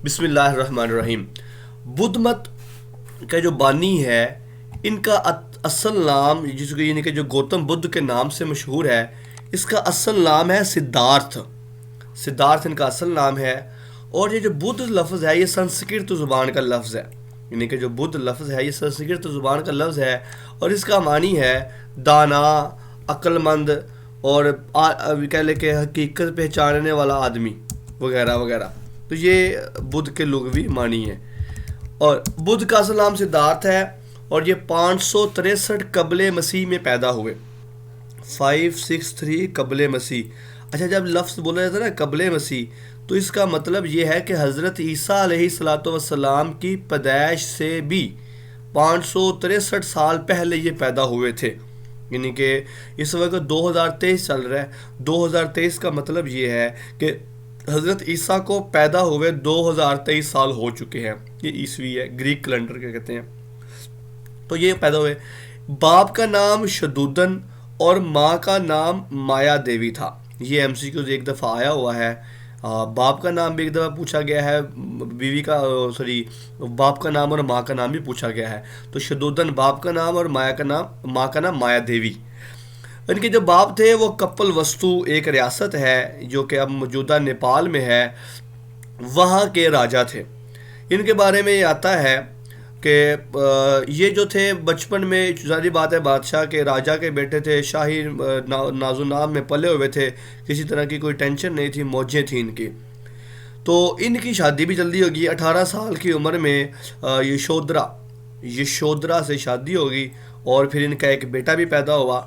بسم اللہ الرحمن الرحیم۔ بدھ مت کا جو بانی ہے، ان کا اصل نام جس کو یعنی کہ جو گوتم بدھ کے نام سے مشہور ہے، اس کا اصل نام ہے سدھارتھ۔ سدھارتھ ان کا اصل نام ہے۔ اور یہ جو بدھ لفظ ہے یہ سنسکرت زبان کا لفظ ہے، یعنی کہ جو بدھ لفظ ہے یہ سنسکرت زبان کا لفظ ہے، اور اس کا معنی ہے دانا، عقل مند، اور کہہ لے کہ حقیقت پہچاننے والا آدمی وغیرہ وغیرہ۔ تو یہ بدھ کے لغوی معنی ہے۔ اور بدھ کا اصل نام سدھارتھ ہے، اور یہ 563 قبل مسیح میں پیدا ہوئے۔ 563 قبل مسیح۔ اچھا، جب لفظ بولا جاتا ہے نا قبل مسیح، تو اس کا مطلب یہ ہے کہ حضرت عیسیٰ علیہ السلام کی پیدائش سے بھی 563 سال پہلے یہ پیدا ہوئے تھے۔ یعنی کہ اس وقت 2023 چل رہا ہے۔ 2023 کا مطلب یہ ہے کہ حضرت عیسیٰ کو پیدا ہوئے 2023 سال ہو چکے ہیں۔ یہ عیسوی ہے، گریک کیلنڈر کے کہتے ہیں۔ تو یہ پیدا ہوئے۔ باپ کا نام شدودن اور ماں کا نام مایا دیوی تھا۔ یہ ایم سی کیوز ایک دفعہ آیا ہوا ہے۔ باپ کا نام بھی ایک دفعہ پوچھا گیا ہے، بیوی کا باپ کا نام اور ماں کا نام بھی پوچھا گیا ہے۔ تو شدودن باپ کا نام اور ماں کا نام مایا دیوی۔ ان کے جو باپ تھے وہ کپل وستو ایک ریاست ہے جو کہ اب موجودہ نیپال میں ہے، وہاں کے راجا تھے۔ ان کے بارے میں یہ آتا ہے کہ یہ جو تھے بچپن میں، ظاہری بات ہے بادشاہ کے راجا کے بیٹے تھے، شاہی ناز و نام میں پلے ہوئے تھے، کسی طرح کی کوئی ٹینشن نہیں تھی، موجیں تھیں ان کی۔ تو ان کی شادی بھی جلدی ہوگی۔ 18 سال کی عمر میں یشودرا سے شادی ہوگی، اور پھر ان کا ایک بیٹا بھی پیدا ہوا۔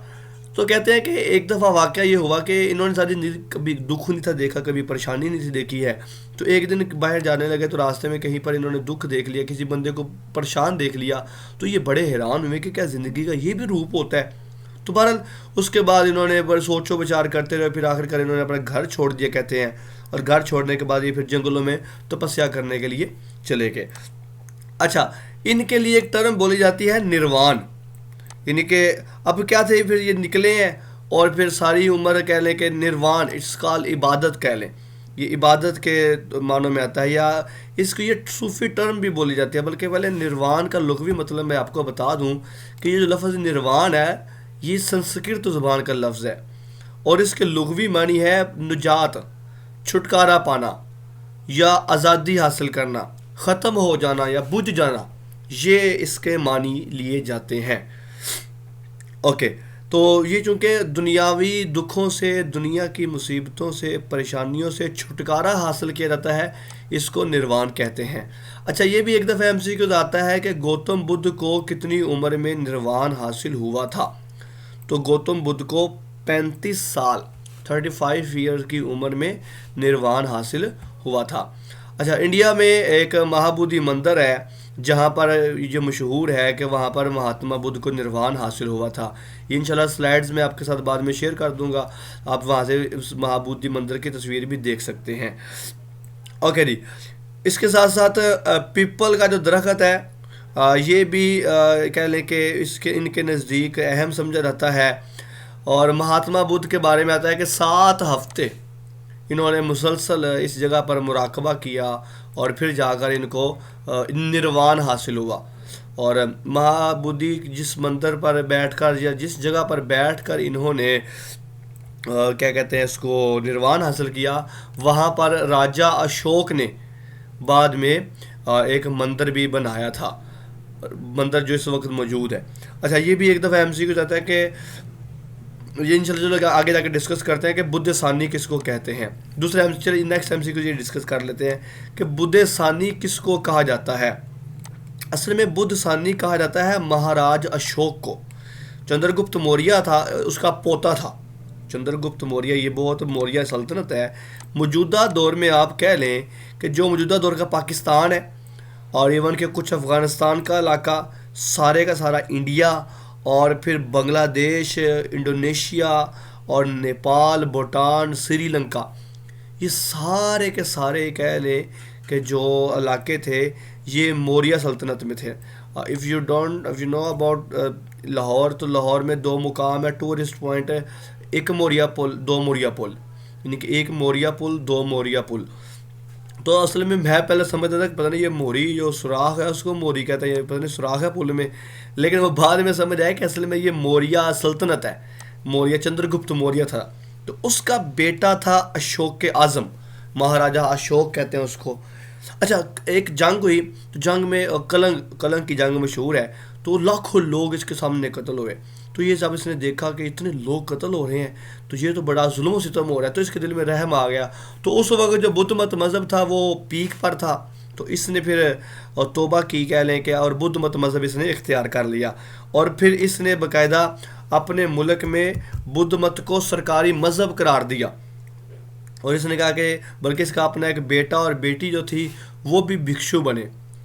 تو کہتے ہیں کہ ایک دفعہ واقعہ یہ ہوا کہ انہوں نے ساری زندگی کبھی دکھ نہیں تھا دیکھا، کبھی پریشانی نہیں تھی دیکھی ہے۔ تو ایک دن باہر جانے لگے تو راستے میں کہیں پر انہوں نے دکھ دیکھ لیا، کسی بندے کو پریشان دیکھ لیا، تو یہ بڑے حیران ہوئے کہ کیا زندگی کا یہ بھی روپ ہوتا ہے۔ تو بہرحال اس کے بعد انہوں نے بڑے سوچ و بچار کرتے رہے، پھر آخر کر انہوں نے اپنا گھر چھوڑ دیا کہتے ہیں، اور گھر چھوڑنے کے بعد یہ پھر جنگلوں میں تپسیا کرنے کے لیے چلے گئے۔ اچھا، ان کے لیے ایک ٹرم بولی جاتی ہے نروان، یعنی کہ اب کیا تھے، پھر یہ نکلے ہیں اور پھر ساری عمر کہہ لیں کہ نروان، اٹس کال عبادت کہہ لیں، یہ عبادت کے معنوں میں آتا ہے، یا اس کو یہ صوفی ٹرم بھی بولی جاتی ہے۔ بلکہ پہلے نروان کا لغوی مطلب میں آپ کو بتا دوں کہ یہ جو لفظ نروان ہے یہ سنسکرت زبان کا لفظ ہے، اور اس کے لغوی معنی ہے نجات، چھٹکارا پانا، یا آزادی حاصل کرنا، ختم ہو جانا یا بجھ جانا، یہ اس کے معنی لیے جاتے ہیں۔ اوکے، تو یہ چونکہ دنیاوی دکھوں سے، دنیا کی مصیبتوں سے، پریشانیوں سے چھٹکارا حاصل کیا جاتا ہے، اس کو نروان کہتے ہیں۔ اچھا، یہ بھی ایک دفعہ ایم سی کیو آتا ہے کہ گوتم بدھ کو کتنی عمر میں نروان حاصل ہوا تھا؟ تو گوتم بدھ کو 35 سال 35 ایئر کی عمر میں نروان حاصل ہوا تھا۔ اچھا، انڈیا میں ایک مہابودھی مندر ہے جہاں پر یہ مشہور ہے کہ وہاں پر مہاتما بدھ کو نروان حاصل ہوا تھا۔ یہ انشاءاللہ سلائیڈز میں آپ کے ساتھ بعد میں شیئر کر دوں گا، آپ وہاں سے اس مہابودھی مندر کی تصویر بھی دیکھ سکتے ہیں۔ اوکے جی، اس کے ساتھ ساتھ پیپل کا جو درخت ہے یہ بھی کہہ لیں کہ ان کے نزدیک اہم سمجھا جاتا ہے۔ اور مہاتما بدھ کے بارے میں آتا ہے کہ 7 ہفتے انہوں نے مسلسل اس جگہ پر مراقبہ کیا، اور پھر جا کر ان کو نروان حاصل ہوا۔ اور مہابودھی جس مندر پر بیٹھ کر یا جس جگہ پر بیٹھ کر انہوں نے کیا کہتے ہیں اس کو نروان حاصل کیا، وہاں پر راجا اشوک نے بعد میں ایک مندر بھی بنایا تھا، مندر جو اس وقت موجود ہے۔ اچھا، یہ بھی ایک دفعہ ایم سی کیو جاتا ہے کہ یہ انشاءاللہ آگے جا کے ڈسکس کرتے ہیں کہ بدھ ثانی کس کو کہتے ہیں۔ دوسرے نیکسٹ ایم سی کیو یہ ڈسکس کر لیتے ہیں کہ بدھ ثانی کس کو کہا جاتا ہے۔ اصل میں بدھ ثانی کہا جاتا ہے مہاراج اشوک کو۔ چندر گپت موریہ تھا، اس کا پوتا تھا چندر گپت موریہ۔ یہ بہت موریہ سلطنت ہے۔ موجودہ دور میں آپ کہہ لیں کہ جو موجودہ دور کا پاکستان ہے، اور ایون کہ کچھ افغانستان کا علاقہ، سارے کا سارا انڈیا، اور پھر بنگلہ دیش، انڈونیشیا، اور نیپال، بھوٹان، سری لنکا، یہ سارے کے سارے کہہ لیں کہ جو علاقے تھے یہ موریہ سلطنت میں تھے۔ If you know about Lahore, تو لاہور میں 2 مقام ہے، ٹورسٹ پوائنٹ ہے، ایک موریہ پل، 2 موریہ پل، یعنی کہ ایک موریہ پل، 2 موریہ پل۔ تو اصل میں پہلے سمجھتا تھا کہ پتہ نہیں یہ موری جو سوراخ ہے اس کو موری کہتے ہیں، یہ پتہ نہیں سوراخ ہے پل میں، لیکن وہ بعد میں سمجھ آیا کہ اصل میں یہ موریہ سلطنت ہے، موریہ چندر گپت موریہ تھا، تو اس کا بیٹا تھا اشوک کے اعظم، مہاراجا اشوک کہتے ہیں اس کو۔ اچھا ایک جنگ ہوئی، تو جنگ میں کلنگ کی جنگ مشہور ہے، تو لاکھوں لوگ اس کے سامنے قتل ہوئے، تو یہ جب اس نے دیکھا کہ اتنے لوگ قتل ہو رہے ہیں تو یہ تو بڑا ظلم و ستم ہو رہا ہے، تو اس کے دل میں رحم آ گیا۔ تو اس وقت جو بدھ مت مذہب تھا وہ پیک پر تھا، تو اس نے پھر توبہ کی کہہ لیں کہ، اور بدھ مت مذہب اس نے اختیار کر لیا، اور پھر اس نے باقاعدہ اپنے ملک میں بدھ مت کو سرکاری مذہب قرار دیا، اور اس نے کہا کہ بلکہ اس کا اپنا ایک بیٹا اور بیٹی جو تھی وہ بھی بھکشو بنے۔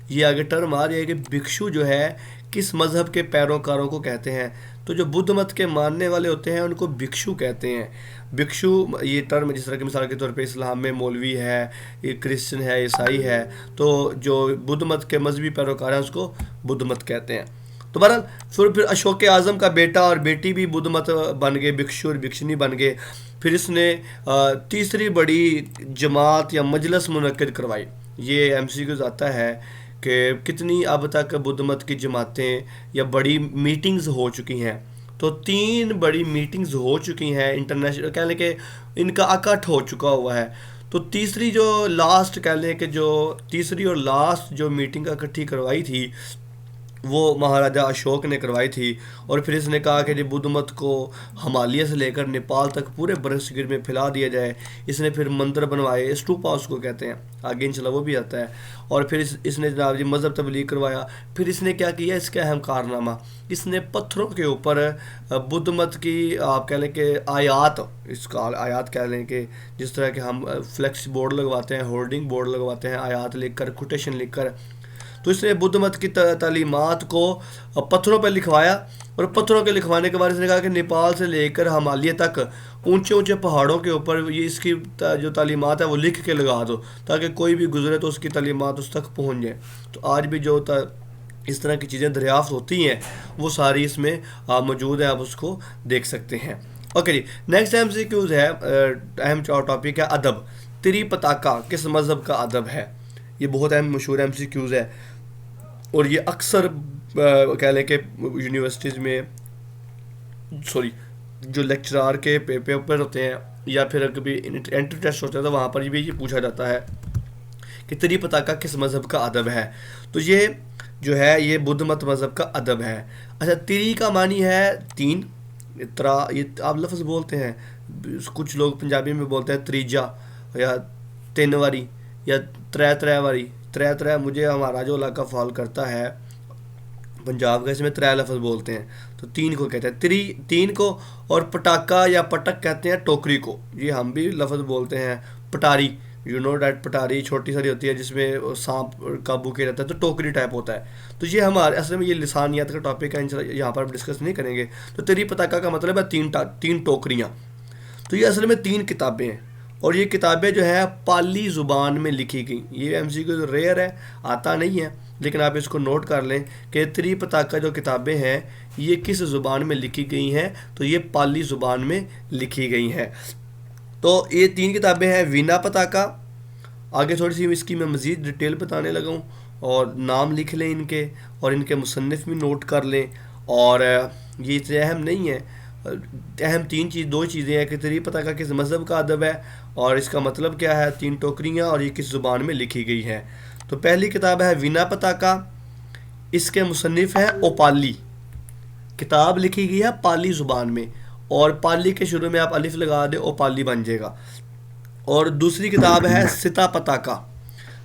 یہ آگے ٹرم آ رہی ہے کہ بھکشو جو ہے کس مذہب کے پیروکاروں کو کہتے ہیں، تو جو بدھ مت کے ماننے والے ہوتے ہیں ان کو بھکشو کہتے ہیں۔ بھکشو یہ ٹرم جس طرح کہ مثال کے طور پہ اسلام میں مولوی ہے، یہ کرسچن ہے، عیسائی ہے، تو جو بدھ مت کے مذہبی پیروکار ہیں اس کو بدھ مت کہتے ہیں۔ تو بہرحال پھر اشوک اعظم کا بیٹا اور بیٹی بھی بدھ مت بن گئے، بھکشو اور بھکشنی بن گئے۔ پھر اس نے تیسری بڑی جماعت یا مجلس منعقد کروائی۔ یہ ایم سی کیوز آتا ہے کہ کتنی اب تک بدھ مت کی جماعتیں یا بڑی میٹنگز ہو چکی ہیں، تو 3 بڑی میٹنگز ہو چکی ہیں انٹرنیشنل، کہہ لیں کہ ان کا اکٹھ ہو چکا ہوا ہے۔ تو تیسری جو لاسٹ کہہ لیں کہ جو تیسری اور لاسٹ جو میٹنگ اکٹھی کروائی تھی وہ مہاراجا اشوک نے کروائی تھی، اور پھر اس نے کہا کہ بدھ مت کو ہمالیہ سے لے کر نیپال تک پورے برصغیر میں پھیلا دیا جائے۔ اس نے پھر مندر بنوائے، اسٹوپا اس کو کہتے ہیں، آگے انشاءاللہ وہ بھی آتا ہے، اور پھر اس نے جناب جی مذہب تبلیغ کروایا۔ پھر اس نے کیا کیا، اس کا اہم کارنامہ، اس نے پتھروں کے اوپر بدھ مت کی آپ کہہ لیں کہ آیات، اس کا آیات کہہ لیں کہ جس طرح کہ ہم فلیکس بورڈ لگواتے ہیں، ہولڈنگ بورڈ لگواتے ہیں، آیات لکھ کر، کوٹیشن لکھ کر، تو اس نے بدھ مت کی تعلیمات کو پتھروں پہ لکھوایا، اور پتھروں کے لکھوانے کے بعد اس نے کہا کہ نیپال سے لے کر ہمالیہ تک اونچے اونچے پہاڑوں کے اوپر یہ اس کی جو تعلیمات ہے وہ لکھ کے لگا دو، تاکہ کوئی بھی گزرے تو اس کی تعلیمات اس تک پہنچ جائیں۔ تو آج بھی جو اس طرح کی چیزیں دریافت ہوتی ہیں وہ ساری اس میں موجود ہیں، آپ اس کو دیکھ سکتے ہیں۔ اوکے جی، نیکسٹ ایم سی کیوز ہے، اہم ٹاپک ہے ادب۔ تری پتاکا کس مذہب کا ادب ہے؟ یہ بہت اہم مشہور ایم سی کیوز ہے، اور یہ اکثر کہہ لیں کہ یونیورسٹیز میں سوری جو لیکچرار کے پیپر ہوتے ہیں یا پھر کبھی انٹری ٹیسٹ ہوتا ہے تو وہاں پر بھی یہ پوچھا جاتا ہے کہ تری پتاکا کس مذہب کا ادب ہے، تو یہ جو ہے یہ بدھ مت مذہب کا ادب ہے۔ اچھا تری کا معنی ہے 3، یہ آپ لفظ بولتے ہیں، کچھ لوگ پنجابی میں بولتے ہیں تریجا یا 3 واری یا 3 واری، 3 مجھے ہمارا جو علاقہ فال کرتا ہے پنجاب کا، اس میں 3 لفظ بولتے ہیں، تو 3 کو کہتے ہیں 3 کو، اور پٹاکا یا پٹک کہتے ہیں ٹوکری کو، یہ ہم بھی لفظ بولتے ہیں۔ پٹاری، یو نو ڈیٹ، پٹاری چھوٹی ساری ہوتی ہے جس میں سانپ قابو کے رہتا ہے، تو ٹوکری ٹائپ ہوتا ہے۔ تو یہ ہمارے اصل میں یہ لسانیات کا ٹاپک ہے، انشاءاللہ یہاں پر ڈسکس نہیں کریں گے۔ تو تری پتاکا کا مطلب ہے 3 ٹوکریاں۔ تو یہ اصل میں 3 کتابیں ہیں، اور یہ کتابیں جو ہے پالی زبان میں لکھی گئیں۔ یہ ایم سی کو ریئر ہے، آتا نہیں ہے، لیکن آپ اس کو نوٹ کر لیں کہ تری پتاکا جو کتابیں ہیں یہ کس زبان میں لکھی گئی ہیں، تو یہ پالی زبان میں لکھی گئی ہیں۔ تو یہ 3 کتابیں ہیں، وینا پتاکا، آگے تھوڑی سی اس کی میں مزید ڈیٹیل بتانے لگا ہوں، اور نام لکھ لیں ان کے، اور ان کے مصنف بھی نوٹ کر لیں، اور یہ اتنے اہم نہیں ہے، اہم 2 چیزیں ہیں کہ تری پتاکا کس مذہب کا ادب ہے، اور اس کا مطلب کیا ہے، 3 ٹوکریاں، اور یہ کس زبان میں لکھی گئی ہے۔ تو پہلی کتاب ہے وینا پتاکا، اس کے مصنف ہیں اوپالی، کتاب لکھی گئی ہے پالی زبان میں، اور پالی کے شروع میں آپ الف لگا دیں اوپالی بن جائے گا۔ اور دوسری کتاب ہے ستا پتاکا،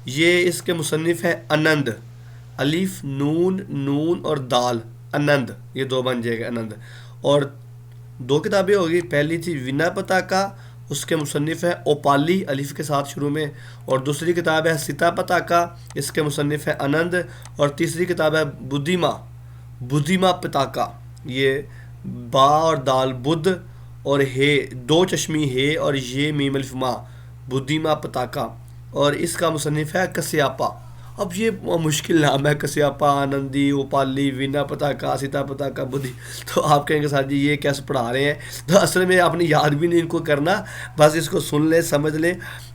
یہ اس کے مصنف ہے انند، الف نون اور دال، انند، یہ 2 بن جائے گا انند۔ اور 2 کتابیں ہوگی، پہلی تھی وینا پتاکا، اس کے مصنف ہے اوپالی الف کے ساتھ شروع میں، اور دوسری کتاب ہے ستا پتاکا، اس کے مصنف ہے انند، اور تیسری کتاب ہے بدھیما پتاکا، یہ با اور دال بدھ اور ہے 2 چشمی ہے اور یہ میم الف ما، بدھیما پتاکا، اور اس کا مصنف ہے کسیاپا۔ اب یہ مشکل نام ہے، کسیاپا، آنندی، اوپالی، وینا پتاکا، سیتا پتاکا، بدھی. تو آپ کہیں گے سر جی یہ کیسے پڑھا رہے ہیں؟ تو اصل میں آپ نے یاد بھی نہیں ان کو کرنا، بس اس کو سن لیں، سمجھ لیں،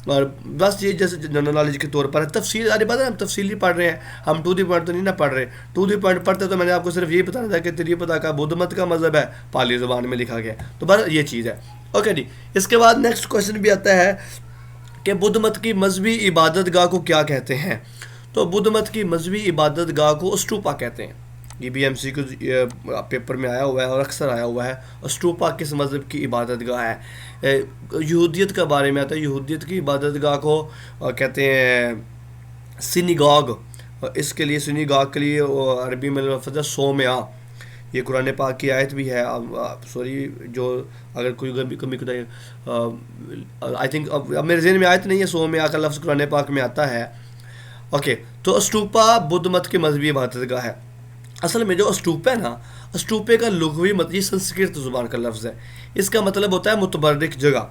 اور بس یہ جیسے جنرل نالج کے طور پر ہے. تفصیل ساری بات ہے، ہم تفصیلی پڑھ رہے ہیں، ہم ٹو دی پوائنٹ تو نہیں نہ پڑھ رہے. ٹو دی پوائنٹ پڑھتے تو میں نے آپ کو صرف یہ بتانا تھا کہ تری پتاکا بدھ مت کا مذہب ہے، پالی زبان میں لکھا گیا. تو بس یہ چیز ہے. اوکے جی. اس کے بعد نیکسٹ کوشچن بھی آتا ہے کہ بدھ مت کی مذہبی عبادت گاہ کو کیا کہتے ہیں؟ تو بدھ مت کی مذہبی عبادت گاہ کو اسٹوپا کہتے ہیں. یہ بھی ایم سی کو پیپر میں آیا ہوا ہے اور اکثر آیا ہوا ہے. اسٹوپا کس مذہب کی عبادت گاہ ہے؟ یہودیت کے بارے میں آتا ہے. یہودیت کی عبادت گاہ کو کہتے ہیں سینیگاگ. اس کے لیے سینیگاگ کے لیے عربی میں لفظ ہے سومیا. یہ قرآن پاک کی آیت بھی ہے. سوری جو اگر کوئی کمی خدا آئی تھنک اب میرے ذہن میں آیت نہیں ہے، سومیا کا لفظ قرآن پاک میں آتا ہے. اوکے. تو اسٹوپا بدھ مت کی مذہبی عبادت گاہ ہے. اصل میں جو اسٹوپا ہے نا، اسٹوپے کا لغوی مطلب یہ سنسکرت زبان کا لفظ ہے. اس کا مطلب ہوتا ہے متبرک جگہ.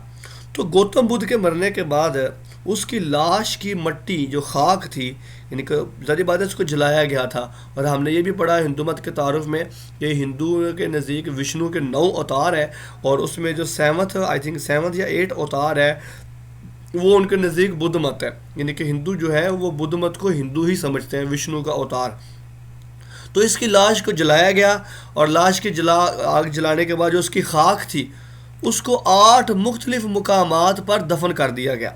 تو گوتم بدھ کے مرنے کے بعد اس کی لاش کی مٹی جو خاک تھی، یعنی کہ ظاہر بات ہے اس کو جلایا گیا تھا. اور ہم نے یہ بھی پڑھا ہندو مت کے تعارف میں کہ ہندو کے نزدیک وشنو کے 9 اوتار ہے، اور اس میں جو 7 یا 8 اوتار ہے وہ ان کے نزدیک بدھ مت ہے. یعنی کہ ہندو جو ہے وہ بدھ مت کو ہندو ہی سمجھتے ہیں، وشنو کا اوتار. تو اس کی لاش کو جلایا گیا، اور لاش کی آگ جلانے کے بعد جو اس کی خاک تھی اس کو 8 مختلف مقامات پر دفن کر دیا گیا.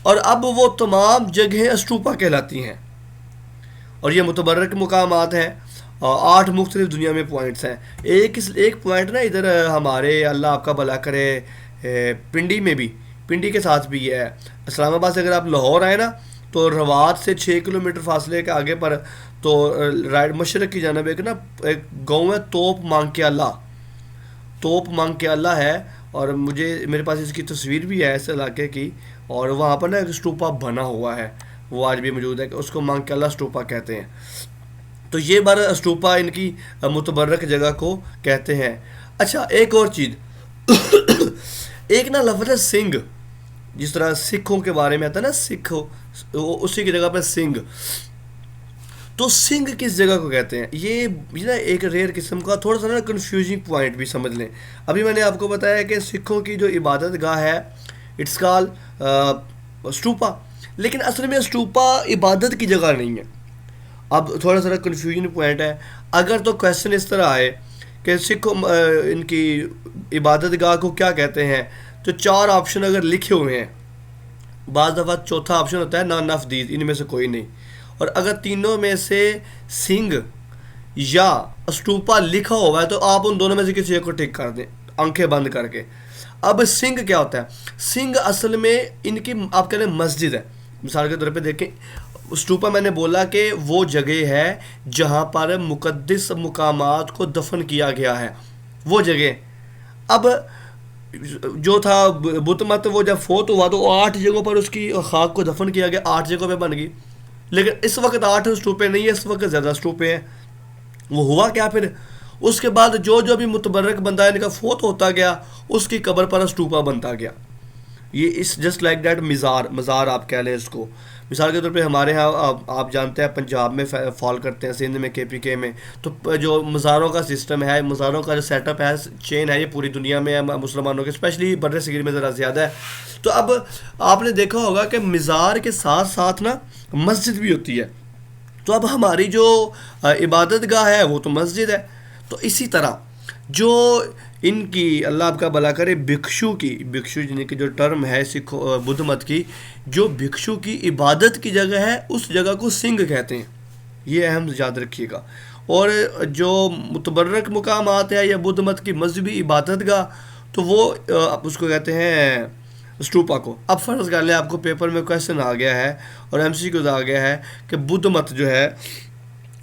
اور اب وہ تمام جگہیں اسٹوپا کہلاتی ہیں، اور یہ متبرک مقامات ہیں. 8 مختلف دنیا میں پوائنٹس ہیں. ایک پوائنٹ نا ادھر ہمارے اللہ آپ کا بھلا کرے پنڈی میں بھی، پنڈی کے ساتھ بھی ہے. اسلام آباد سے اگر آپ لاہور آئے نا تو روات سے 6 کلومیٹر فاصلے کے آگے پر تو رائٹ مشرق کی جانب ایک گاؤں ہے توپ مانگ کے اللہ. توپ مانگ کے اللہ ہے، اور میرے پاس اس کی تصویر بھی ہے اس علاقے کی. اور وہاں پر نا ایک اسٹوپا بنا ہوا ہے، وہ آج بھی موجود ہے، کہ اس کو مانگ کے اللہ اسٹوپا کہتے ہیں. تو یہ بار اسٹوپا ان کی متبرک جگہ کو کہتے ہیں. اچھا ایک اور چیز ایک نا لفظ ہے سنگھ. جس طرح سکھوں کے بارے میں آتا ہے نا سکھ، اسی کی جگہ پہ سنگھ. تو سنگھ کس جگہ کو کہتے ہیں؟ یہ نا ایک ریئر قسم کا تھوڑا سا نا کنفیوزنگ پوائنٹ بھی سمجھ لیں. ابھی میں نے آپ کو بتایا کہ سکھوں کی جو عبادت گاہ ہے اٹس کال اسٹوپا، لیکن اصل میں اسٹوپا عبادت کی جگہ نہیں ہے. اب تھوڑا سا کنفیوژن پوائنٹ ہے. اگر تو کویشچن اس طرح آئے کہ سکھ ان کی عبادت گاہ کو کیا کہتے ہیں، تو 4 آپشن اگر لکھے ہوئے ہیں، بعض دفعہ چوتھا آپشن ہوتا ہے نانفدیز، ان میں سے کوئی نہیں. اور اگر تینوں میں سے سنگھ یا اسٹوپا لکھا ہوا ہے تو آپ ان دونوں میں سے کسی ایک کو ٹک کر دیں آنکھیں بند کر کے. اب سنگھ کیا ہوتا ہے؟ سنگھ اصل میں ان کی آپ کہہ رہے ہیں مسجد ہے. مثال کے طور پہ دیکھیں اسٹوپا میں نے بولا کہ وہ جگہ ہے جہاں پر مقدس مقامات کو دفن کیا گیا ہے، وہ جگہ. اب جو تھا بدھ مت وہ جب فوت ہوا تو 8 جگہوں پر اس کی خاک کو دفن کیا گیا، 8 جگہوں پہ بن گئی. لیکن اس وقت 8 اسٹوپے نہیں ہے، اس وقت زیادہ اسٹوپے ہیں. وہ ہوا کیا پھر؟ اس کے بعد جو بھی متبرک بندہ ان کا فوت ہوتا گیا اس کی قبر پر اسٹوپا بنتا گیا. یہ اس جسٹ لائک دیٹ مزار آپ کہہ لیں اس کو. مثال کے طور پہ ہمارے ہاں آپ جانتے ہیں پنجاب میں فال کرتے ہیں، سندھ میں KPK میں، تو جو مزاروں کا سسٹم ہے، مزاروں کا جو سیٹ اپ ہے، چین ہے، یہ پوری دنیا میں ہے مسلمانوں کے، اسپیشلی بر صغیر میں ذرا زیادہ ہے. تو اب آپ نے دیکھا ہوگا کہ مزار کے ساتھ ساتھ نا مسجد بھی ہوتی ہے. تو اب ہماری جو عبادت گاہ ہے وہ تو مسجد ہے. تو اسی طرح جو ان کی اللہ آپ کا بھلا کرے بھکشو یعنی کہ جو ٹرم ہے سکھ بدھ مت کی، جو بھکشو کی عبادت کی جگہ ہے اس جگہ کو سنگھ کہتے ہیں. یہ اہم یاد رکھیے گا. اور جو متبرک مقامات ہے یا بدھ مت کی مذہبی عبادت گاہ تو وہ اس کو کہتے ہیں اسٹوپا کو. اب فرض کر لیں آپ کو پیپر میں کویشچن آ گیا ہے اور MCQ آ گیا ہے کہ بدھ مت جو ہے،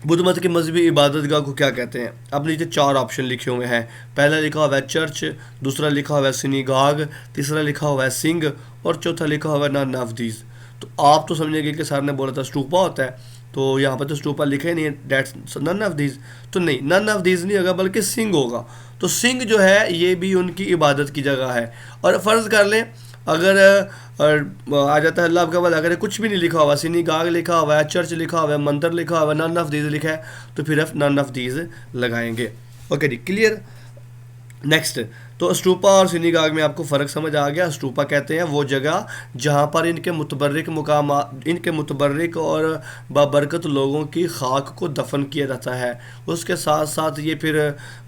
بدھ مت کی مذہبی عبادت گاہ کو کیا کہتے ہیں. اب نیچے 4 آپشن لکھے ہوئے ہیں. پہلا لکھا ہوا ہے چرچ، دوسرا لکھا ہوا ہے سینیگاگ، تیسرا لکھا ہوا ہے سنگھ، اور چوتھا لکھا ہوا ہے نانفدیز. تو آپ تو سمجھیں گے کہ سر نے بولا تھا اسٹوپا ہوتا ہے، تو یہاں پہ تو اسٹوپا لکھا ہی نہیں ہے، دیٹس نن آف دیز. تو نہیں، نن آف دیز نہیں ہوگا بلکہ سنگھ ہوگا. تو سنگھ جو ہے یہ بھی ان کی عبادت کی جگہ ہے. اور فرض کر لیں اگر آ جاتا ہے اللہ آپ کا بھلا کرے کچھ بھی نہیں لکھا ہوا، سینیگاگ لکھا ہوا ہے، چرچ لکھا ہوا ہے، مندر لکھا ہوا ہے، نن آف دیز لکھا ہے، تو پھر آپ نن آف دیز لگائیں گے. اوکے جی کلیئر. نیکسٹ تو اسٹوپا اور سینیگاگ میں آپ کو فرق سمجھ آ گیا. اسٹوپا کہتے ہیں وہ جگہ جہاں پر ان کے متبرک مقامات، ان کے متبرک اور بابرکت لوگوں کی خاک کو دفن کیا جاتا ہے. اس کے ساتھ ساتھ یہ پھر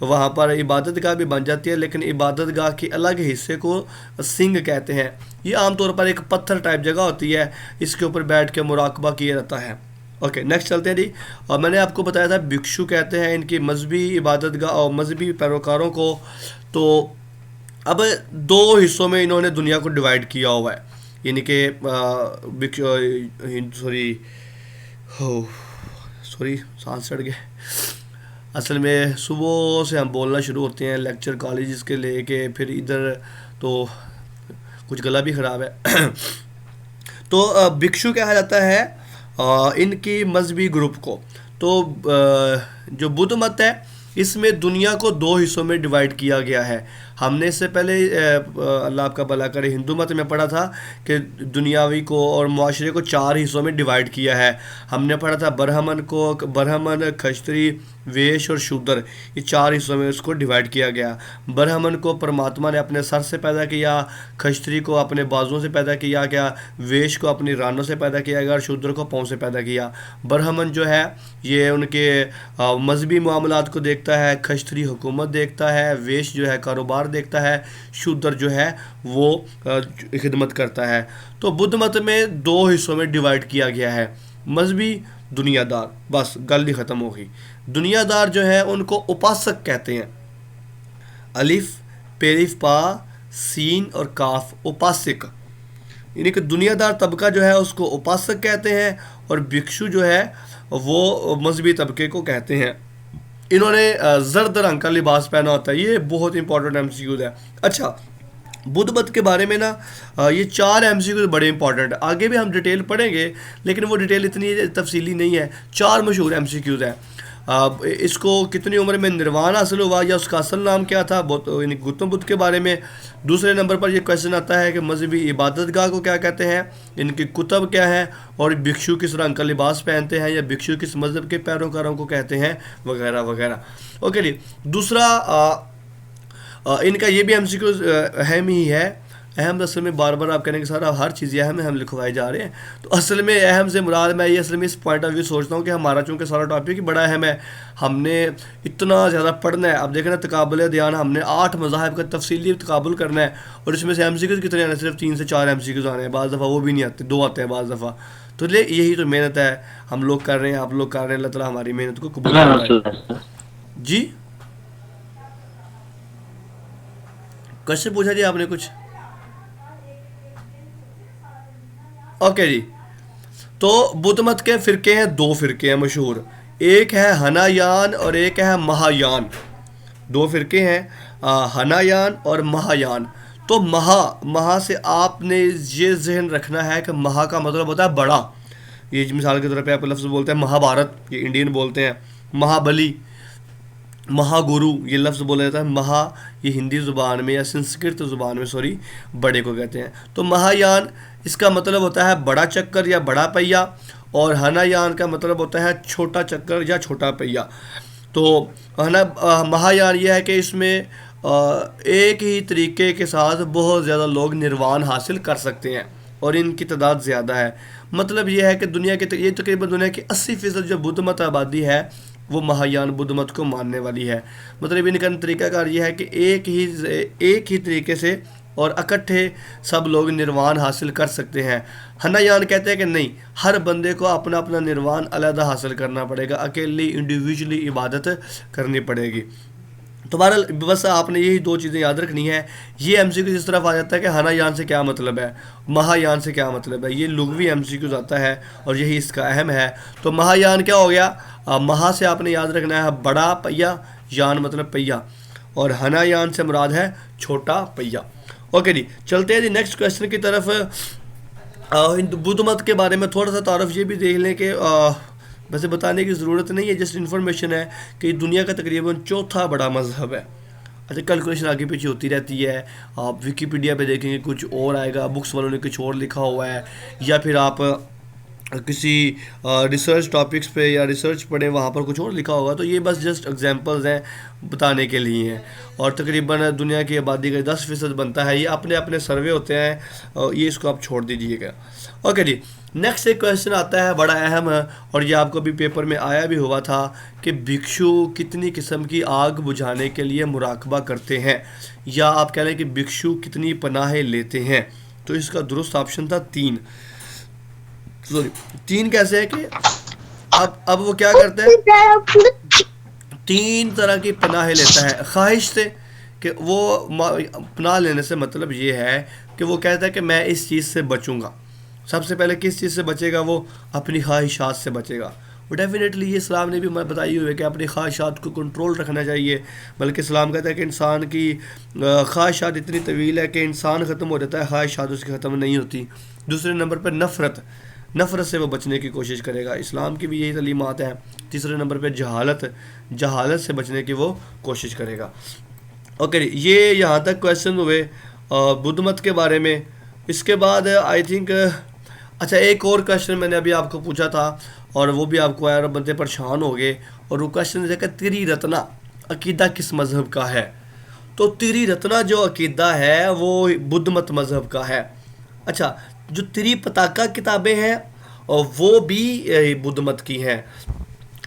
وہاں پر عبادت گاہ بھی بن جاتی ہے، لیکن عبادت گاہ کے الگ حصے کو سنگ کہتے ہیں. یہ عام طور پر ایک پتھر ٹائپ جگہ ہوتی ہے، اس کے اوپر بیٹھ کے مراقبہ کیا جاتا ہے. اوکے نیکسٹ چلتے ہیں جی. اور میں نے آپ کو بتایا تھا بھکشو کہتے ہیں ان کی مذہبی عبادت گاہ اور مذہبی پیروکاروں کو. تو اب دو حصوں میں انہوں نے دنیا کو ڈیوائڈ کیا ہوا ہے، یعنی کہ سوری سانس چڑھ گئے. اصل میں صبح سے ہم بولنا شروع ہوتے ہیں لیکچر کالجز کے لے کے، پھر ادھر تو کچھ گلا بھی خراب ہے. تو بھکشو کہا جاتا ہے ان کی مذہبی گروپ کو. تو جو بدھ مت ہے اس میں دنیا کو دو حصوں میں ڈیوائڈ کیا گیا ہے. ہم نے اس سے پہلے اللہ آپ کا بھلا کرے ہندو مت میں پڑھا تھا کہ دنیاوی کو اور معاشرے کو چار حصوں میں ڈیوائڈ کیا ہے. ہم نے پڑھا تھا برہمن، کھچتری، ویش اور شودر، یہ چار حصوں میں اس کو ڈیوائڈ کیا گیا. برہمن کو پرماتما نے اپنے سر سے پیدا کیا، کھچتری کو اپنے بازوؤں سے پیدا کیا گیا، ویش کو اپنی رانوں سے پیدا کیا گیا اور شودر کو پاؤں سے پیدا کیا. برہمن جو ہے یہ ان کے مذہبی معاملات کو دیکھتا ہے، کھچتری حکومت دیکھتا ہے، ویش جو ہے کاروبار دیکھتا ہے، شودر جو ہے وہ خدمت کرتا ہے. تو بدھ مت میں دو حصوں میں ڈیوائڈ کیا گیا ہے، مذہبی، دنیا دار. بس گل ہی ختم ہو گئی. دنیا دار جو ہے ان کو اپاسک کہتے ہیں. الف پیرف پا سین اور کاف، اپاسک، یعنی کہ دنیا دار طبقہ جو ہے اس کو اپاسک کہتے ہیں، اور بھکشو جو ہے وہ مذہبی طبقے کو کہتے ہیں. انہوں نے زرد رنگ کا لباس پہنا ہوتا ہے. یہ بہت امپورٹنٹ ایم سی کیوز ہے. اچھا بدھ مت کے بارے میں نا یہ چار ایم سی کیوز بڑے امپورٹنٹ، آگے بھی ہم ڈیٹیل پڑھیں گے لیکن وہ ڈیٹیل اتنی تفصیلی نہیں ہے. چار مشہور ایم سی کیوز ہیں. اس کو کتنی عمر میں نروان حاصل ہوا یا اس کا اصل نام کیا تھا، یعنی گوتم بدھ کے بارے میں. دوسرے نمبر پر یہ کویشچن آتا ہے کہ مذہبی عبادت گاہ کو کیا کہتے ہیں، ان کی کتب کیا ہیں، اور بھکشو کس رنگ کا لباس پہنتے ہیں یا بھکشو کس مذہب کے پیروکاروں کو کہتے ہیں، وغیرہ وغیرہ. اوکے جی. دوسرا ان کا یہ بھی ایم سی کیو اہم ہی ہے. اہم اصل میں بار بار آپ کہنے کے سارا ہر چیز اہم ہے، ہم لکھوائے جا رہے ہیں. تو اصل میں اہم سے مراد میں یہ اصل میں اس پوائنٹ آف ویو سوچتا ہوں کہ ہمارا چونکہ سارا ٹاپک ہی بڑا اہم ہے، ہم نے اتنا زیادہ پڑھنا ہے. اب دیکھیں نا تقابل دیان ہم نے 8 مذاہب کا تفصیلی تقابل کرنا ہے، اور اس میں سے ایم سی کیوز کتنے آنے، صرف 3 سے 4 ایم سی کیوز آنے ہیں. بعض دفعہ وہ بھی نہیں آتے، 2 آتے ہیں بعض دفعہ. تو یہی تو محنت ہے، ہم لوگ کر رہے ہیں، آپ لوگ کر رہے ہیں. اللہ تعالیٰ ہماری محنت کو قبول کرے. جی کوشچن پوچھا جی آپ نے کچھ؟ اوکے جی. تو بدھ مت کے فرقے ہیں، 2 فرقے ہیں مشہور. ایک ہے ہنایان اور ایک ہے مہایان. 2 فرقے ہیں، ہنایان اور مہایان. تو مہا سے آپ نے یہ ذہن رکھنا ہے کہ مہا کا مطلب ہوتا ہے بڑا. یہ مثال کے طور پہ آپ لفظ بولتے ہیں مہابھارت، یہ انڈین بولتے ہیں. مہابلی، مہا گرو یہ لفظ بولا جاتا ہے. مہا یہ ہندی زبان میں یا سنسکرت زبان میں بڑے کو کہتے ہیں. تو مہایان اس کا مطلب ہوتا ہے بڑا چکر یا بڑا پہیا، اور ہنایان کا مطلب ہوتا ہے چھوٹا چکر یا چھوٹا پہیا. تو مہایان یہ ہے کہ اس میں ایک ہی طریقے کے ساتھ بہت زیادہ لوگ نروان حاصل کر سکتے ہیں، اور ان کی تعداد زیادہ ہے. مطلب یہ ہے کہ دنیا کے یہ تقریباً دنیا کی 80% جو بدھ مت آبادی ہے وہ مہایان بدھ مت کو ماننے والی ہے. مطلب ان کا طریقہ کار یہ ہے کہ ایک ہی طریقے سے اور اکٹھے سب لوگ نروان حاصل کر سکتے ہیں. ہنایان کہتے ہیں کہ نہیں، ہر بندے کو اپنا اپنا نروان علیحدہ حاصل کرنا پڑے گا، اکیلی انڈیویجولی عبادت کرنی پڑے گی. تو بہرحال بس آپ نے یہی 2 چیزیں یاد رکھنی ہے. یہ ایم سی کیو اس طرف آ جاتا ہے کہ ہنایان سے کیا مطلب ہے، مہایان سے کیا مطلب ہے. یہ لغوی ایم سی کیوز آتا ہے اور یہی اس کا اہم ہے. تو مہایان کیا ہو گیا، مہا سے آپ نے یاد رکھنا ہے بڑا پہیا، یان مطلب پہیا، اور ہنایان سے مراد ہے چھوٹا پہیا. اوکے جی چلتے ہیں جی نیکسٹ کویشچن کی طرف. بدھ مت کے بارے میں تھوڑا سا تعارف یہ بھی دیکھ لیں کہ ویسے بتانے کی ضرورت نہیں ہے، جسٹ انفارمیشن ہے کہ دنیا کا تقریباً 4تھا بڑا مذہب ہے. اچھا کیلکولیشن آگے پیچھے ہوتی رہتی ہے. آپ ویکیپیڈیا پہ دیکھیں گے کچھ اور آئے گا, بکس والوں نے کچھ اور لکھا ہوا ہے, یا پھر آپ کسی ریسرچ ٹاپکس پہ یا ریسرچ پڑھیں وہاں پر کچھ اور لکھا ہوگا. تو یہ بس جسٹ ایگزامپلز ہیں بتانے کے لیے ہیں. اور تقریباً دنیا کی آبادی کا 10% بنتا ہے, یہ اپنے اپنے سروے ہوتے ہیں, یہ اس کو آپ چھوڑ دیجیے گا. اوکے جی, نیکسٹ ایک کویشچن آتا ہے بڑا اہم ہے, اور یہ آپ کو بھی پیپر میں آیا بھی ہوا تھا کہ بھکشو کتنی قسم کی آگ بجھانے کے لیے مراقبہ کرتے ہیں, یا آپ کہہ لیں کہ بھکشو کتنی پناہیں لیتے ہیں. تو اس کا درست آپشن تھا 3. سوری 3 کیسے ہے کہ اب وہ کیا کرتا ہے, 3 طرح کی پناہیں لیتا ہے. خواہش سے, کہ وہ پناہ لینے سے مطلب یہ ہے کہ وہ کہتا ہے کہ میں اس چیز سے بچوں گا. سب سے پہلے کس چیز سے بچے گا, وہ اپنی خواہشات سے بچے گا. وہ ڈیفینیٹلی یہ اسلام نے بھی بتائی ہوئی ہے کہ اپنی خواہشات کو کنٹرول رکھنا چاہیے, بلکہ اسلام کہتا ہے کہ انسان کی خواہشات اتنی طویل ہے کہ انسان ختم ہو جاتا ہے, خواہشات اس کی ختم نہیں ہوتی. دوسرے نمبر پہ نفرت سے وہ بچنے کی کوشش کرے گا, اسلام کی بھی یہی تعلیمات ہیں. تیسرے نمبر پہ جہالت سے بچنے کی وہ کوشش کرے گا. اوکے جی, یہ یہاں تک کویشچن ہوئے بدھ مت کے بارے میں. اس کے بعد آئی تھنک اچھا ایک اور کویشچن میں نے ابھی آپ کو پوچھا تھا, اور وہ بھی آپ کو آیا اور بندے پریشان ہو گئے, اور وہ کویشچن ہے کہ تری رتنا عقیدہ کس مذہب کا ہے. تو تری رتنا جو عقیدہ ہے وہ بدھ مت مذہب کا ہے. اچھا جو تری پتاکا کتابیں ہیں وہ بھی بدھ مت کی ہیں.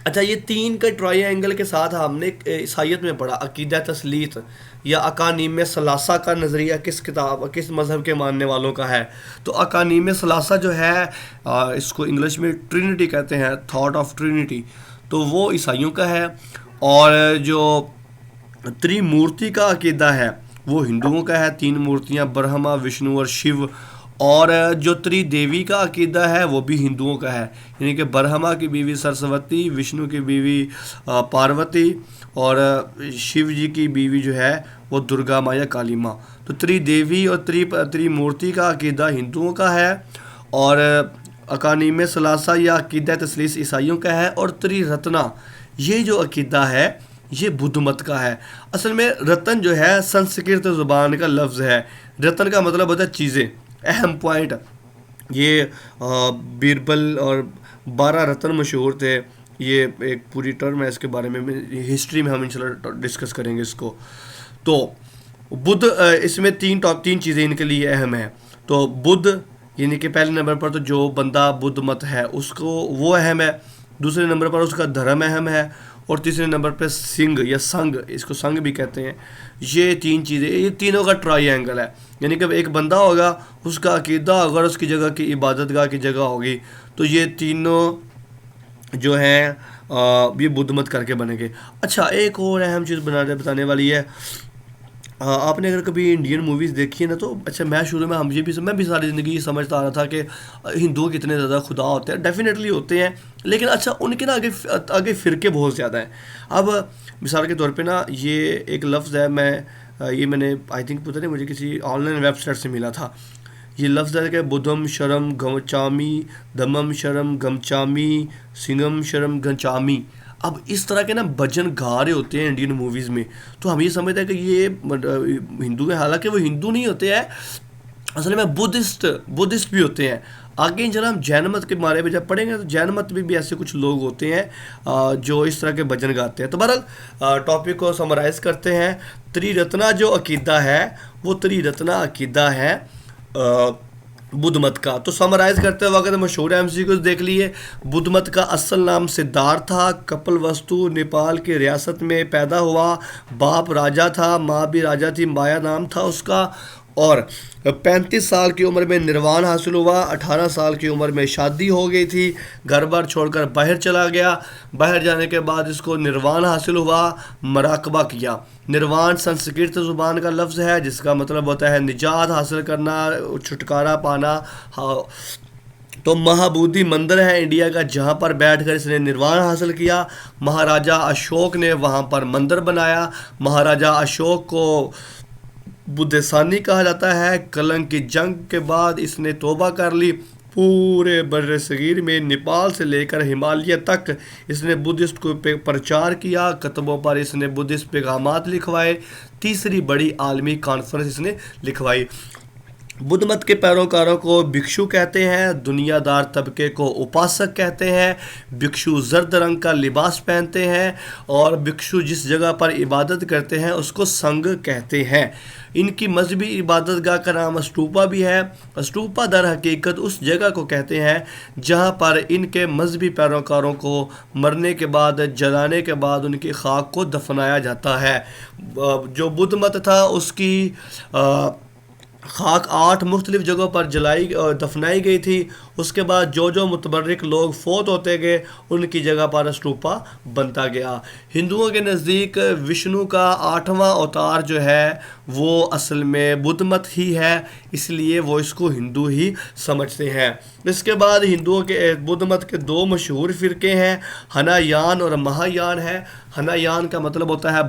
اچھا یہ 3 کا ٹرائی اینگل کے ساتھ ہم نے عیسائیت میں پڑھا عقیدہ تثلیث یا اقانیم ثلاثہ کا نظریہ کس مذہب کے ماننے والوں کا ہے. تو اقانیم ثلاثہ جو ہے اس کو انگلش میں ٹرینٹی کہتے ہیں, تھاٹ آف ٹرینٹی, تو وہ عیسائیوں کا ہے. اور جو تری مورتی کا عقیدہ ہے وہ ہندوؤں کا ہے, 3 مورتیاں برہما, وشنو اور شیو. اور جو تری دیوی کا عقیدہ ہے وہ بھی ہندوؤں کا ہے, یعنی کہ برہما کی بیوی سرسوتی, وشنو کی بیوی پاروتی, اور شیو جی کی بیوی جو ہے وہ درگا ماں یا کالی ماں. تو تری دیوی اور تری مورتی کا عقیدہ ہندوؤں کا ہے, اور اقانیم ثلاثہ یا عقیدہ تثلیث عیسائیوں کا ہے. اور تری رتنا یہ جو عقیدہ ہے یہ بدھ مت کا ہے. اصل میں رتن جو ہے سنسکرت زبان کا لفظ ہے. رتن کا مطلب ہوتا ہے چیزیں. اہم پوائنٹ یہ بیربل اور 12 رتن مشہور تھے, یہ ایک پوری ٹرم ہے, اس کے بارے میں ہسٹری میں ہم انشاءاللہ ڈسکس کریں گے اس کو. تو بدھ اس میں 3 چیزیں ان کے لیے اہم ہیں. تو بدھ یعنی کہ پہلے نمبر پر تو جو بندہ بدھ مت ہے اس کو وہ اہم ہے, دوسرے نمبر پر اس کا دھرم اہم ہے, اور تیسرے نمبر پہ سنگھ یا سنگ, اس کو سنگ بھی کہتے ہیں. یہ 3 چیزیں, یہ تینوں کا ٹرائی اینگل ہے. یعنی کہ ایک بندہ ہوگا, اس کا عقیدہ اگر اس کی جگہ کی عبادت گاہ کی جگہ ہوگی, تو یہ تینوں جو ہیں یہ بدھ مت کر کے بنیں گے. اچھا ایک اور اہم چیز بتانے والی ہے, آپ نے اگر کبھی انڈین موویز دیکھی ہے نا, تو اچھا میں شروع میں میں بھی ساری زندگی سمجھتا آ رہا تھا کہ ہندوؤں کے اتنے زیادہ خدا ہوتے ہیں. ڈیفینیٹلی ہوتے ہیں, لیکن اچھا ان کے نا آگے فرقے بہت زیادہ ہیں. اب مثال کے طور پہ نا یہ ایک لفظ ہے, میں نے آئی تھنک پتہ نہیں مجھے کسی آن لائن ویب سائٹ سے ملا تھا. یہ لفظ ہے کہ بدھم شرم گمچامی, دھمم شرم گمچامی, سنگم شرم گنچامی. اب اس طرح کے نا بھجن گا رہے ہوتے ہیں انڈین موویز میں, تو ہم یہ سمجھتے ہیں کہ یہ ہندو ہیں, حالانکہ وہ ہندو نہیں ہوتے ہیں, اصل میں بدھسٹ بھی ہوتے ہیں. آگے انشاءاللہ ہم جین مت کے بارے میں جب پڑھیں گے تو جین مت میں بھی ایسے کچھ لوگ ہوتے ہیں جو اس طرح کے بھجن گاتے ہیں. تو بہرحال ٹاپک کو سمرائز کرتے ہیں. تری رتنا جو عقیدہ ہے وہ تری رتنا عقیدہ ہے بدھ مت کا. تو سمرائز کرتے وقت مشہور ایم سی کیوز دیکھ لیے. بدھ مت کا اصل نام سدھارتھ تھا. کپل وستو نیپال کی ریاست میں پیدا ہوا. باپ راجا تھا, ماں بھی راجا تھی, مایا نام تھا اس کا. اور 35 سال کی عمر میں نروان حاصل ہوا. 18 سال کی عمر میں شادی ہو گئی تھی. گھر بار چھوڑ کر باہر چلا گیا. باہر جانے کے بعد اس کو نروان حاصل ہوا, مراقبہ کیا. نروان سنسکرت زبان کا لفظ ہے جس کا مطلب ہوتا ہے نجات حاصل کرنا, چھٹکارا پانا. تو مہابودھی مندر ہے انڈیا کا جہاں پر بیٹھ کر اس نے نروان حاصل کیا. مہاراجا اشوک نے وہاں پر مندر بنایا. مہاراجا اشوک کو بدھ ثانی کہا جاتا ہے. کلنگ کی جنگ کے بعد اس نے توبہ کر لی. پورے بر صغیر میں نیپال سے لے کر ہمالیہ تک اس نے بدھسٹ کو پرچار کیا، کتبوں پر اس نے بدھسٹ پیغامات لکھوائے، تیسری بڑی عالمی کانفرنس اس نے لکھوائی۔ بدھ مت کے پیروکاروں کو بھکشو کہتے ہیں، دنیا دار طبقے کو اپاسک کہتے ہیں، بھکشو زرد رنگ کا لباس پہنتے ہیں، اور بھکشو جس جگہ پر عبادت کرتے ہیں اس کو سنگ کہتے ہیں۔ ان کی مذہبی عبادت گاہ کا نام اسٹوپا بھی ہے۔ اسٹوپا در حقیقت اس جگہ کو کہتے ہیں جہاں پر ان کے مذہبی پیروکاروں کو مرنے کے بعد، جلانے کے بعد ان کی خاک کو دفنایا جاتا ہے۔ جو بدھ مت تھا اس کی خاک 8 مختلف جگہوں پر دفنائی گئی تھی۔ اس کے بعد جو متبرک لوگ فوت ہوتے گئے ان کی جگہ پر اسٹوپا بنتا گیا۔ ہندوؤں کے نزدیک وشنو کا 8واں اوتار جو ہے وہ اصل میں بدھ مت ہی ہے، اس لیے وہ اس کو ہندو ہی سمجھتے ہیں۔ اس کے بعد ہندوؤں کے بدھ مت کے 2 مشہور فرقے ہیں، ہنایان اور مہایان ہے۔ ہنایان کا مطلب ہوتا ہے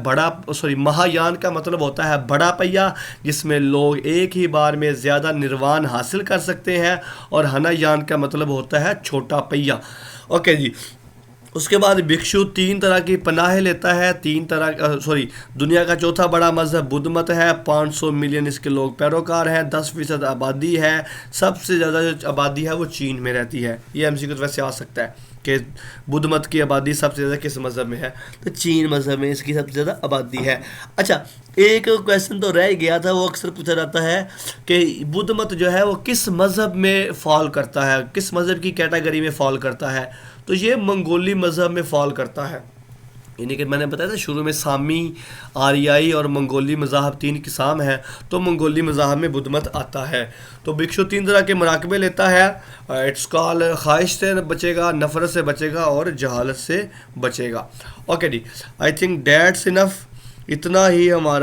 مہایان کا مطلب ہوتا ہے بڑا پہیا، جس میں لوگ ایک ہی بار میں زیادہ نروان حاصل کر سکتے ہیں، اور ہنایان کا مطلب ہوتا ہے چھوٹا پہیا۔ اوکے جی، اس کے بعد بھکشو 3 طرح کی پناہ لیتا ہے، دنیا کا چوتھا بڑا مذہب بدھ مت ہے، 500 ملین اس کے لوگ پیروکار ہیں، 10% آبادی ہے، سب سے زیادہ جو آبادی ہے وہ چین میں رہتی ہے۔ یہ ایم سی کیو ویسے آ سکتا ہے کہ بدھ مت کی آبادی سب سے زیادہ کس مذہب میں ہے، تو چین مذہب میں اس کی سب سے زیادہ آبادی ہے۔ اچھا، ایک کویسچن تو رہ گیا تھا، وہ اکثر پوچھا جاتا ہے کہ بدھ مت جو ہے وہ کس مذہب میں فال کرتا ہے، کس مذہب کی کیٹیگری میں فال کرتا ہے، تو یہ منگولی مذہب میں فال کرتا ہے۔ یعنی کہ میں نے بتایا تھا شروع میں سامی، آریائی اور منگولی مذاہب 3 قسم ہیں، تو منگولی مذاہب میں بدھ مت آتا ہے۔ تو بھکشو 3 طرح کے مراقبے لیتا ہے، اٹس کال خواہش سے بچے گا، نفرت سے بچے گا، اور جہالت سے بچے گا۔ اوکے جی، آئی تھنک دیٹس انف، اتنا ہی ہمارا